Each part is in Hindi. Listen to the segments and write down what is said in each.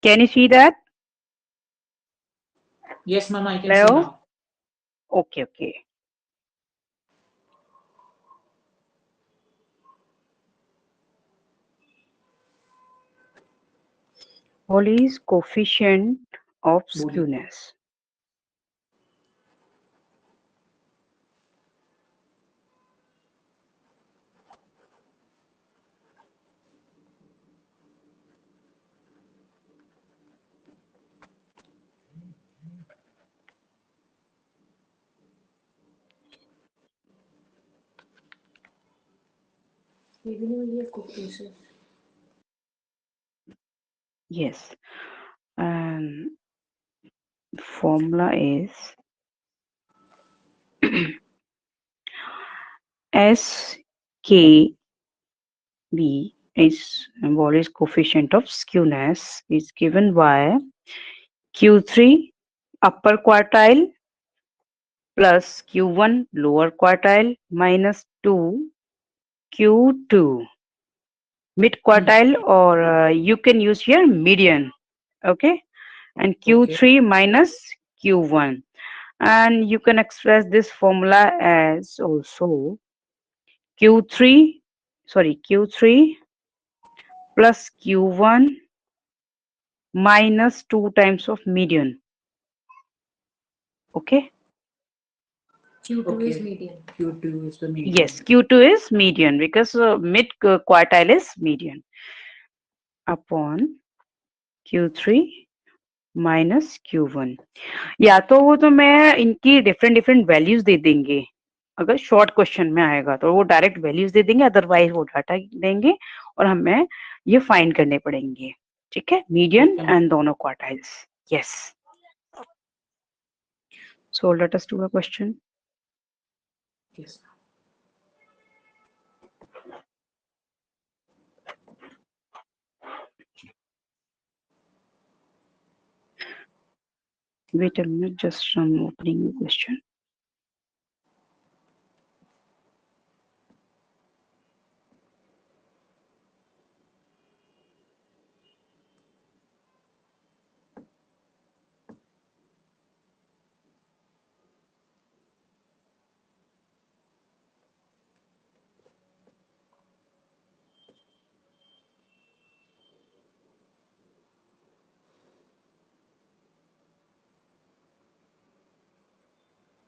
Can you see that? Yes, ma'am, I can see Hello? now. Okay, okay. Paul's coefficient of Boli. skewness. Yes. And formula is SKB is Wallis coefficient of skewness is given by Q3 upper quartile plus Q1 lower quartile minus 2 Q2 mid Hmm. quartile, or you can use here median. Okay, and Okay. Q3 minus Q1, and you can express this formula as also Q3, sorry, Q3 plus Q1 minus 2 times of median. Okay, Okay. Q2 is the yes, median. Q2 is median because mid quartile is median upon Q3 minus Q1. या तो वो तो मैं इनकी डिफरेंट डिफरेंट वैल्यूज दे देंगे, अगर शॉर्ट क्वेश्चन में आएगा तो वो डायरेक्ट वैल्यूज दे देंगे, अदरवाइज वो डाटा देंगे और हमें ये फाइंड करने पड़ेंगे. ठीक है, मीडियन Okay, ma'am. एंड दोनों quartiles. Yes, so let us do a question. Yes. Wait a minute, just I am opening the question.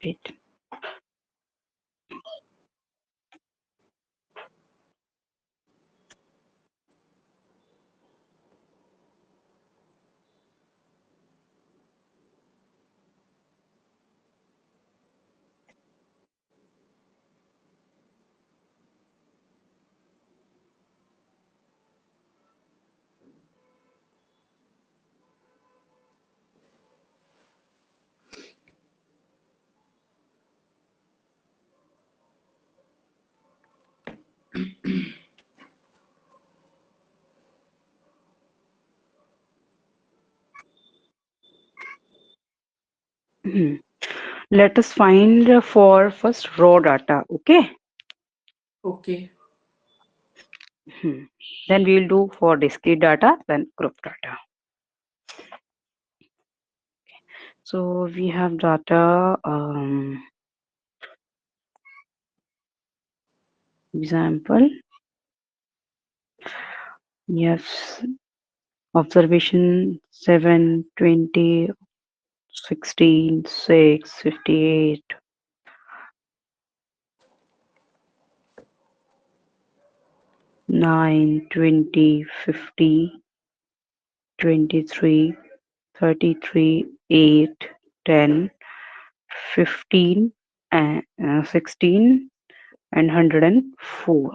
Wait. Let us find for first raw data. Okay. Okay. Then we will do for discrete data, then group data. So we have data, example, yes, observation 7, 20, 16, 6, 58, 9, 20, 50, 23, 33, 8, 10, 15, and 16, and 104.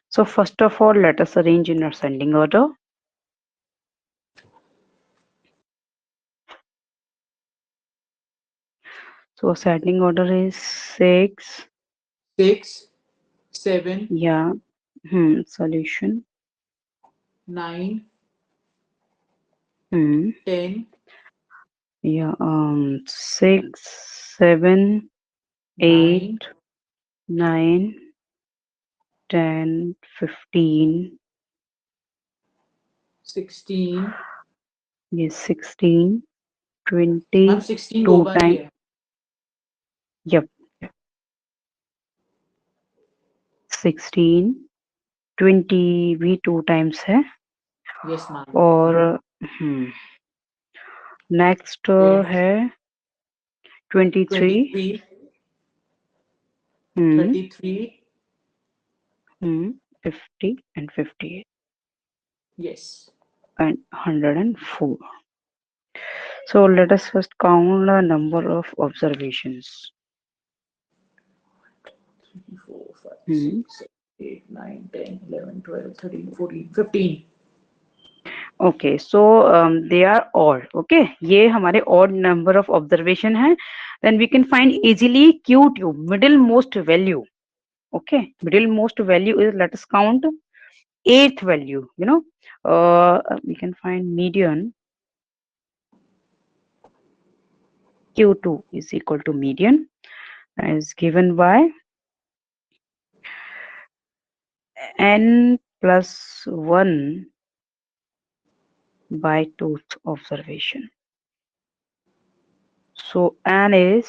So first of all, let us arrange in ascending order. So ascending order is 6. 6, 7, Yeah. Solution. 9, Hmm. 10, Yeah. 6, 7, 8, 9, 9, 10, 15, 16, ये 16 20 मैम 16 2 दो बार ही टाइम, है। यप 16 20 भी 2 टाइम्स है, यस मैम। और नेक्स्ट है 23 23 हम्म 33 50 and 58 yes. and 104. So let us first count the number of observations. 3 4 5 Hmm. 6 7 8 9 10 11 12 13 14 15 Okay, so they are odd. Okay, ये हमारे odd number of observation है. Then we can find easily Q2 middle most value. Okay, middle most value is, let us count eighth value. We can find median Q2 is equal to median, is given by n plus 1 by tooth observation. So n is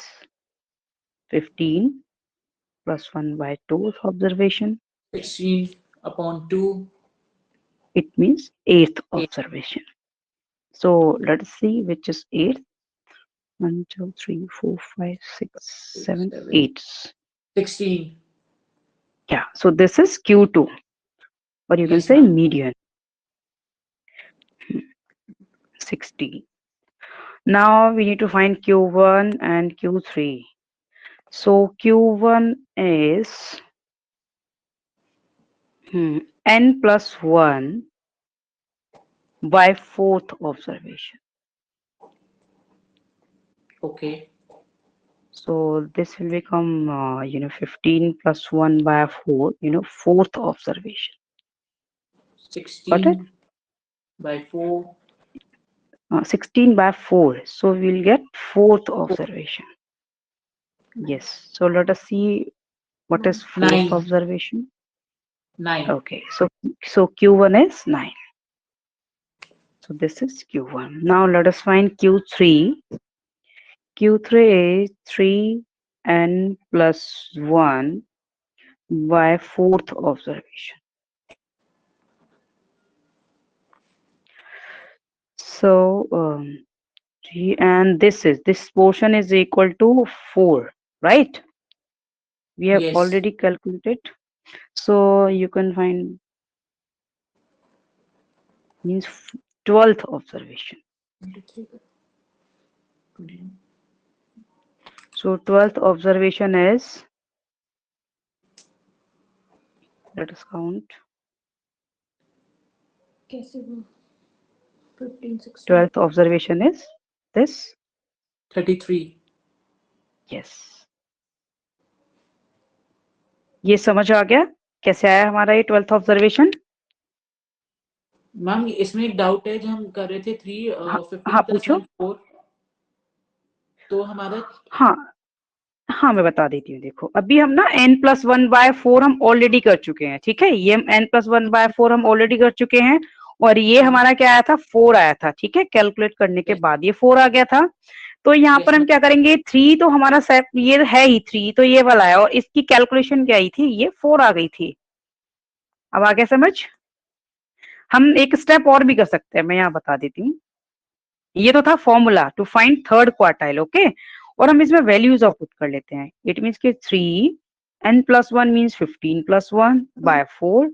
15 plus 1 by tooth observation. 16 upon 2 It means eighth 8 observation. So let's see which is eighth. 1, 2, 3, 4, 5, 6, 7, 7 8. 16 Yeah, so this is Q2, or you can yes say ma'am. median. 16. Now we need to find Q1 and Q3. So Q1 is n plus 1 by fourth observation. Okay. So this will become 15 plus 1 by 4, fourth observation. Got it? 16 by 4 16 by 4. So we'll get fourth observation. Yes. So let us see what is fourth 9 observation. 9 Okay. So Q1 is 9. So this is Q1. Now let us find Q3. Q3 is 3n plus 1 by fourth observation. So and this portion is equal to 4, right? We have yes already calculated. So you can find means 12th observation. 23 21 So 12th observation is, let us count. 15 16 12th observation is this. 33 Yes. ये समझ आ गया कैसे आया हमारा ये 12th ऑब्जर्वेशन? मैम इसमें एक डाउट है, जो हम कर रहे थे 3 हाँ 15 प्लस पूछो. 1 4 तो हमारा हाँ मैं बता देती हूँ. देखो अभी हम ना n+1/4 हम ऑलरेडी कर चुके हैं. ठीक है, ये n+1/4 हम ऑलरेडी कर चुके हैं, और ये हमारा क्या आया था, 4 आया था. ठीक है, कैलकुलेट करने के बाद ये 4 आ गया था. तो यहाँ पर हम क्या करेंगे, 3 तो हमारा सेट ये है ही 3, तो ये वाला है, और इसकी कैलकुलेशन क्या आई थी, ये 4 आ गई थी. अब आ गया समझ? हम एक स्टेप और भी कर सकते हैं, मैं यहाँ बता देती हूँ. ये तो था formula to find third quartile. Okay, और हम इसमें वैल्यूज ऑफ पुट कर लेते हैं. इट मीन्स कि 3n+1 मीन्स 15 + 1 by 4.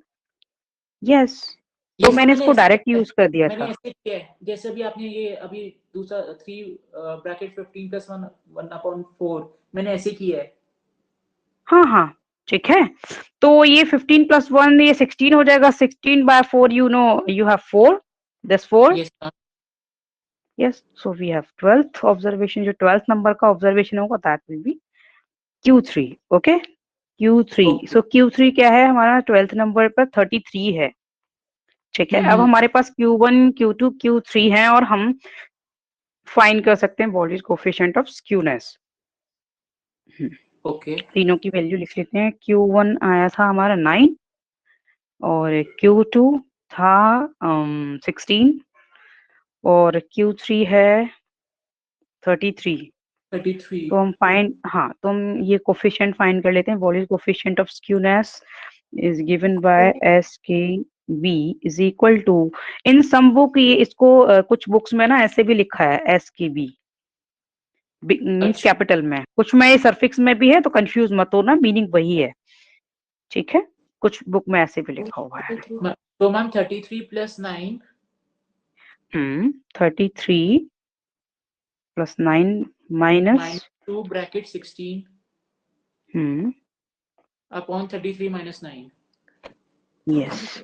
यस, तो मैंने इसको डायरेक्ट यूज कर दिया मैंने था. ऐसे किया है, जैसे भी आपने ये अभी दूसरा 3 ब्रैकेट 15 प्लस 1 1/4 मैंने ऐसे किया है. हाँ ठीक है. तो ये 15 + 1 ये 16 हो जाएगा. 16/4 you have 4, this 4. Yes Yes, so we have 12th observation. जो 12th नंबर का ऑब्जर्वेशन होगा that will be Q3. Okay, Q3. Okay. So Q3 क्या है हमारा 12th नंबर पर 33 है. ठीक है, अब हमारे पास Q1 Q2 Q3 है, और हम फाइंड कर सकते हैं bodies coefficient of skewness. Okay तीनों की वैल्यू लिख लेते हैं. Q1 आया था हमारा 9, और Q2 था 16, और Q3 है 33। 33 तो हम फाइंड, हाँ तो हम ये कोफिशिएंट फाइंड कर लेते हैं। What is coefficient of skewness is given by SKB is equal to, in some book ये इसको कुछ बुक्स में ना ऐसे भी लिखा है SKB मीन्स अच्छा कैपिटल में, कुछ में ये सरफिक्स में भी है, तो कंफ्यूज मत होना, मीनिंग वही है, ठीक है। कुछ बुक में ऐसे भी लिखा हुआ है। तो ma'am 33 plus 9 33 plus 9 minus 2 bracket 16 upon 33 minus 9 yes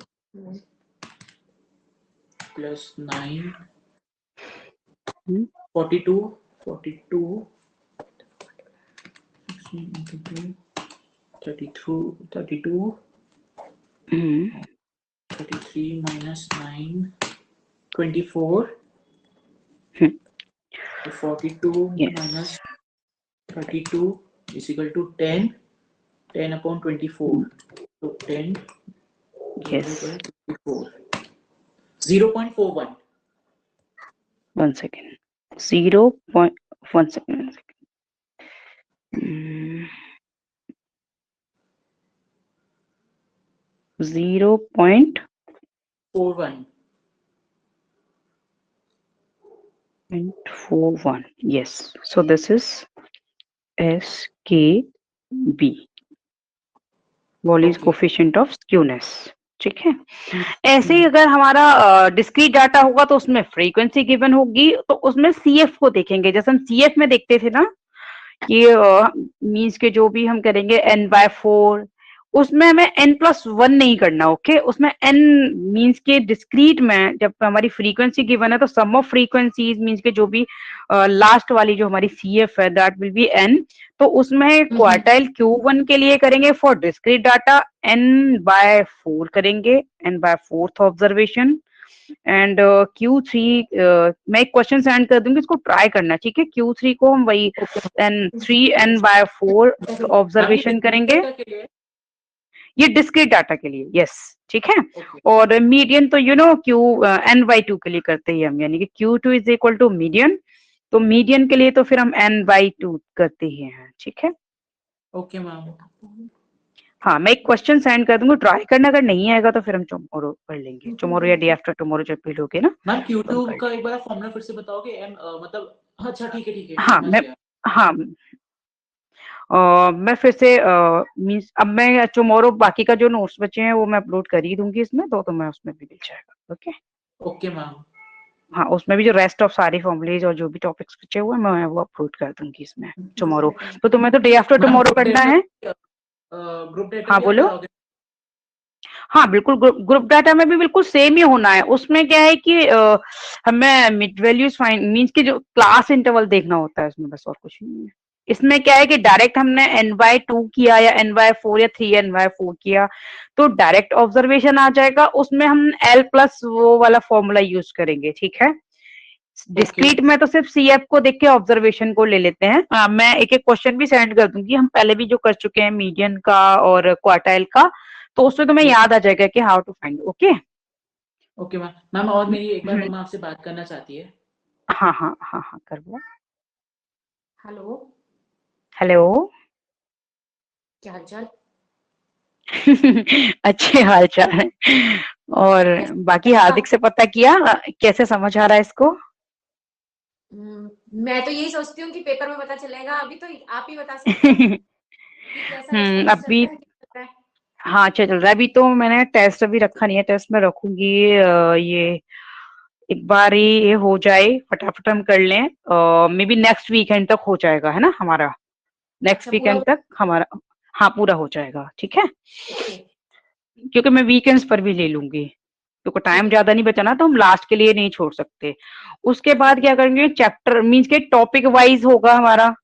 plus 9 42 42 32 33 minus 9 24 42 Yes. minus 32 is equal to 10 upon 24 so 10 Yes. divided by 24 0.41 1 second. 0.1 second. 1 second. 41 0.41. Yes. So this is SKB. Wallis Okay. coefficient of skewness. ठीक है। ऐसे ही अगर हमारा डिस्क्रीट डाटा होगा तो उसमें फ्रीक्वेंसी गिवन होगी, तो उसमें CF को देखेंगे, जैसे हम CF में देखते थे ना कि मीन्स के जो भी हम करेंगे n/4, उसमें हमें n+1 नहीं करना, ओके। उसमें n मीन्स के डिस्क्रीट में जब हमारी फ्रीक्वेंसी गिवन है तो सम ऑफ फ्रीक्वेंसीज मीन्स के जो भी लास्ट वाली जो हमारी CF है दैट विल बी n। तो उसमें क्वार्टाइल Q1 के लिए करेंगे फॉर डिस्क्रीट डाटा n/4 करेंगे, n/4th ऑब्जर्वेशन। एंड Q3 मैं एक क्वेश्चन सेंड कर दूंगी, इसको ट्राई करना, ठीक है। Q3 को हम वही n/4 ऑब्जर्वेशन करेंगे, ये डिस्क्रीट डाटा के लिए, यस ठीक है। और मीडियन तो यू नो n/2 के लिए करते ही हम, यानी कि Q2 is equal to median, तो मीडियन के लिए तो फिर हम n/2 करते ही हैं, ठीक है। Okay ma'am. हाँ मैं एक क्वेश्चन सेंड कर दूंगी, ट्राई करना, अगर नहीं आएगा तो फिर हम टुमारो कर लेंगे, टुमारो या डे आफ्टर टुमारो जब भी लोगे ना। मैम Q2 का एक बार फॉर्मूला फिर से बताओगे मतलब अच्छा ठीक है हाँ मैं मैं फिर से मींस अब मैं टुमारो बाकी का जो नोट्स बचे हैं वो मैं अपलोड कर ही दूंगी इसमें, तो मैं उसमें भी मिल जाएगा, ओके। Okay ma'am. हाँ उसमें भी जो रेस्ट ऑफ सारी फॉर्मुलेज और जो भी टॉपिक्स बचे हुए हैं मैं वो अपलोड कर दूंगी इसमें टुमारो। तो तुम्हें तो डे आफ्टर टुमारो करना है। ग्रुप डेटा हाँ भी बोलो। कराओगे? हाँ बिल्कुल, ग्रुप डाटा में भी बिल्कुल सेम ही होना है। उसमें क्या है कि हमें मिड वैल्यूज फाइंड मींस कि जो क्लास इंटरवल देखना होता है उसमें, बस और कुछ नहीं है। इसमें क्या है कि डायरेक्ट हमने n/2 किया या n/4 या 3n/4 किया तो डायरेक्ट ऑब्जर्वेशन आ जाएगा, उसमें हम l+ वो वाला फॉर्मूला यूज करेंगे, ठीक है। डिस्क्रीट में तो सिर्फ CF को देख के ऑब्जर्वेशन को ले लेते हैं। मैं एक एक क्वेश्चन भी सेंड कर दूंगी, हम पहले भी जो कर चुके हैं मीडियन का और क्वार्टाइल का, तो उसमें तुम्हें याद आ जाएगा कि how to find, okay. Okay ma'am. Ma'am और मेरी एक बार मम्मा आपसे बात करना चाहती है। हाँ हाँ हाँ हाँ कर लो। Hello, hello. क्या हालचाल? अच्छे हाल चाल है। और बाकी हार्दिक से पता किया, कैसे समझ आ रहा है इसको? मैं तो यही सोचती हूँ कि पेपर में पता चलेगा, अभी तो आप ही बता सकते हो कि कैसा रिस्पॉन्स चल अभी रहा है, क्या चल रहा है। हाँ चल रहा है। अभी तो मैंने टेस्ट अभी रखा नहीं है, टेस्ट में रखूंगी। ये एक बार ये हो जाए, फटाफट हम कर लें, मे बी नेक्स्ट वीकेंड तक हो जाएगा, है ना हमारा। नेक्स्ट अच्छा, पूरा वीकेंड तक हमारा, हाँ पूरा हो जाएगा, ठीक है। ओके, क्योंकि मैं वीकेंड्स पर भी ले लूंगी, क्योंकि टाइम ठीक है। ज्यादा नहीं बचा ना, तो हम लास्ट के लिए नहीं छोड़ सकते। उसके बाद क्या करेंगे, चैप्टर मींस के टॉपिक वाइज होगा हमारा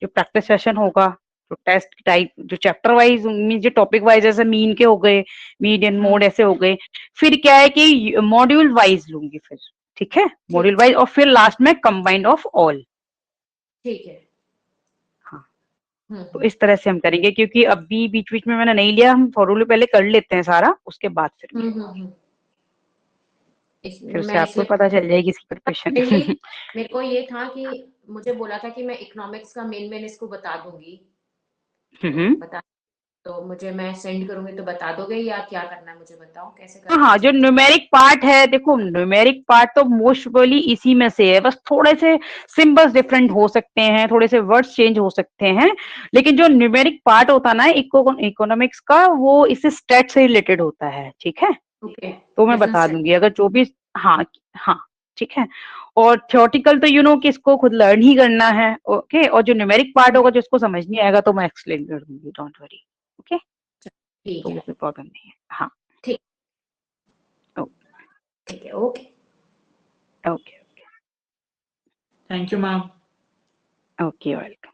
जो प्रैक्टिस सेशन होगा, तो टेस्ट टाइप जो चैप्टर वाइज मीन जो टॉपिक वाइज, जैसे मीन के हो गए, मीडियन मोड ऐसे हो गए। फिर क्या है कि मॉड्यूल वाइज लूंगी फिर, ठीक है, मॉड्यूल वाइज, और फिर लास्ट में कंबाइंड ऑफ ऑल। ठीक है। हाँ तो इस तरह से हम करेंगे, क्योंकि अभी बीच बीच में मैंने नहीं लिया, हम थोड़ा पहले कर लेते हैं सारा, उसके बाद फिर फिर उससे मैं आपको इसलिए पता चल जाएगी इसकी प्रिपरेशन। Mainly मेरे को ये था कि मुझे बोला था कि मैं इकोनॉमिक्स का मेन इसको बता दूंगी, तो बता, तो मुझे मैं सेंड करूंगी तो बता दोगे या क्या करना है, मुझे बताओ कैसे करना है हाँ, जो इसको? न्यूमेरिक पार्ट है, देखो न्यूमेरिक पार्ट तो मोस्ट प्रोबेबली इसी में से है, बस थोड़े से सिंबल्स डिफरेंट हो सकते हैं, थोड़े से वर्ड्स चेंज हो सकते हैं, लेकिन जो न्यूमेरिक पार्ट होता है ना इकोनॉमिक्स का, वो इससे स्टैट से रिलेटेड होता है, ठीक है। ओके, तो मैं बता दूंगी अगर जो भी, हाँ हाँ, ठीक है। और थ्योरेटिकल तो कि इसको खुद लर्न ही करना है, ओके। और जो न्यूमेरिक पार्ट होगा, जिसको समझ नहीं आएगा तो मैं एक्सप्लेन कर दूंगी, डोंट वरी, ओके। ठीक तो है, कोई प्रॉब्लम नहीं है, हाँ। ठीक ओ- ठीक है, okay. Okay thank you ma'am. Okay, welcome.